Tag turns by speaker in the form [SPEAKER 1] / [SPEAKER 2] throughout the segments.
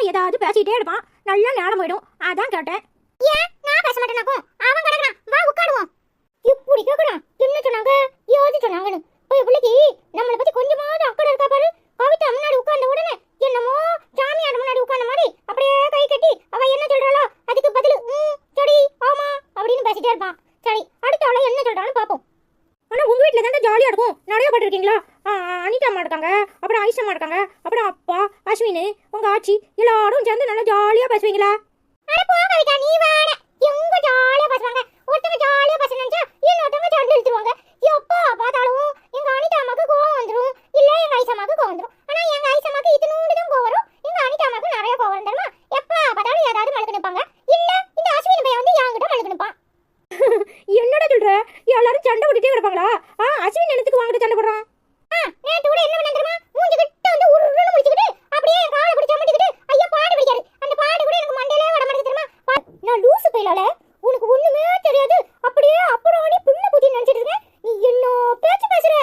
[SPEAKER 1] ஏதாவது பேசிட்டே இருப்பான், நல்லா நேரம் போயிடும். அதான் கேட்டேன்.
[SPEAKER 2] ஏன் நான் பேச மாட்டேனாக்கும்? அவன் கிடக்குறான், வா உட்காருவோம். இப்படி கேக்குறான், என்ன சொன்னாங்க ஏது சொன்னாங்கன்னு. போய் பிள்ளைக்கு நம்மளை பத்தி கொஞ்சமாவது அக்கறை இருக்கா பாரு. கவிதா முன்னாடி உட்கார்ந்த உடனே என்னமோ சாமியார் முன்னாடி உட்கார்ந்த மாதிரி அப்படியே கை கட்டி அவ என்ன சொல்றாளோ அதுக்கு பதில் சரி ஆமா அப்படின்னு பேசிட்டே இருப்பான். சரி அடுத்த ஆள என்ன சொல்றான்னு பாப்போம்.
[SPEAKER 1] ஆனா உங்க வீட்டுல தானே ஜாலியா இருக்கும். நிறைய பட்டிருக்கீங்களா? அனிதா அம்மா இருக்காங்க, அப்புறம் ஐஷம்மா இருக்காங்க, அப்புறம் அப்பா அஸ்வினு, உங்க ஆச்சி எல்லாரும் சேர்ந்து நல்லா ஜாலியா பேசுவீங்களா?
[SPEAKER 2] அட போ கவிதா, நீ வாட. எங்க ஜாலியா பேசுவாங்க. ஒருத்தங்க ஜாலியா பேச நினைச்சா இன்னொருத்தங்க சண்டை இழுத்துருவாங்க. எப்போ பார்த்தாலும் எங்க அனிதா அம்மாக்கு கோவம் வந்துடும், இல்ல எங்க ஐசம்மாக்கு கோவம் வந்துடும். ஆனா எங்க ஐசம்மாக்கு இத்தினூண்டு தான் கோவம் வரும், எங்க அனிதா அம்மாக்கு நிறைய கோவம் வரும் தெரியுமா? எப்ப பார்த்தாலும் ஏதாவது மழுக்கு நிப்பாங்க, இல்ல இந்த அஸ்வின் பையன் வந்து என்கிட்ட மழுக்கு நிப்பான்.
[SPEAKER 1] என்னடா சொல்ற? எல்லாரும் சண்டை போட்டுட்டே கிடப்பாங்களா? அஸ்வின் என்னத்துக்கு வாங்கிட்டு சண்டை போடுறான்?
[SPEAKER 2] நேத்து கூட என்ன பண்ண தெரியுமா? மூஞ்சி கிட்ட வந்து உருன்னு முடிச்சுக்கிட்டு அப்படியே என் காலை பிடிச்ச மாட்டிக்கிட்டு ஐயா பாடு பிடிக்காரு. அந்த பாடு கூட எனக்கு மண்டையிலே வர மாட்டேங்குது தெரியுமா? நான் லூசு பையலால, உனக்கு ஒண்ணுமே தெரியாது, அப்படியே அப்புறம் நீ புள்ள பூச்சி நினைச்சிட்டு இருக்க. நீ என்ன பேச்சு பேசுற?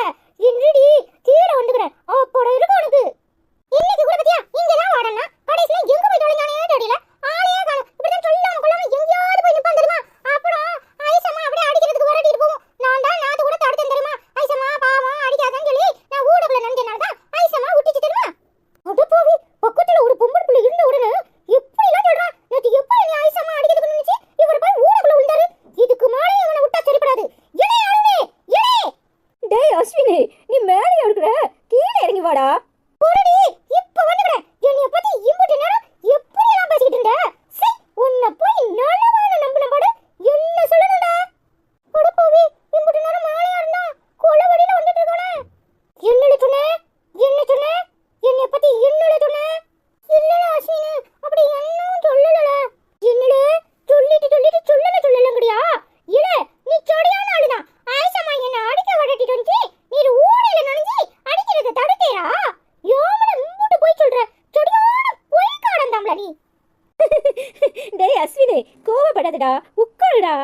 [SPEAKER 2] என்னடி கீழே வந்துக்கிறேன் அப்போட இருக்கு உனக்கு. இன்னைக்கு கூட பத்தியா இங்கதான் வாடனா, கடைசியில எங்க போய் தொலைஞ்சானே தெரியல. ஆளே காணோம். இப்படிதான் சொல்லாம கொள்ளாம எங்கேயாவது போய் நிப்பான் தெரியுமா? அப்புறம் ஐசம்மா அப்படியே அடிக்கிறதுக்கு வரட்டிட்டு போவோம். நான் தான் நாத்து கூட தடுத்தேன் தெரியுமா? ஐசம்மா பாவம் அடிக்காதன்னு சொல்லி நான் ஊடக்குள்ள நஞ்சனாலதான் ஐசம்மா விட்டுச்சு தெரியுமா? அட போவி, பக்கத்துல ஒரு பொம்பளை பிள்ளை இருந்த உடனே எப்படி எல்லாம் சொல்றான். நேற்று எப்படி நீ ஐசம்மா அடிக்கிறதுக்கு நினைச்சு இவர் போய் ஊடக்குள்ள விழுந்தாரு. இதுக்கு மேலே இவனை விட்டா சரிப்படாது. இணை அருணே இணை.
[SPEAKER 1] டேய் அஸ்வினு, நீ மேலே இருக்கிற, கீழே இறங்கி வாடா.
[SPEAKER 2] போடடி, இப்ப வந்துக்கிறேன். என்னைய பத்தி இம்புட்டு நேரம் எப்படி எல்லாம் பேசிக்கிட்டு இருந்த? சை, உன்னை போய் நல்லவான நம்பின பாடு என்ன சொல்லணும்டா? அட போவி, இம்புட்டு நேரம் மேலையா இருந்தா கொலவடியில வந்துட்டு இருக்கானே. என்னல சொன்னே? என்ன சொன்னே? என்னைய பத்தி என்னல சொன்னே? இல்லல அஸ்வினு, அப்படி என்னும் சொல்லல. என்னல சொல்லிட்டு சொல்லலங்கடியா? இல்ல நீ சரியான ஆளுதான். ஆயிஷம்மா என்ன அடிக்க வரட்டிட்டு வந்து நீ ஊடையில நனைஞ்சி அடிக்கிறத தடுக்கையா? யோமன இம்புட்டு போய் சொல்ற, சரியான பொய் காடந்தாம்ல நீ.
[SPEAKER 1] டேய் அஸ்வினு, கோவப்படாதடா, உட்காருடா.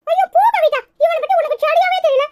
[SPEAKER 2] ஐயோ போ கவிதா, இவனை பத்தி உனக்கு சரியாவே தெரியல.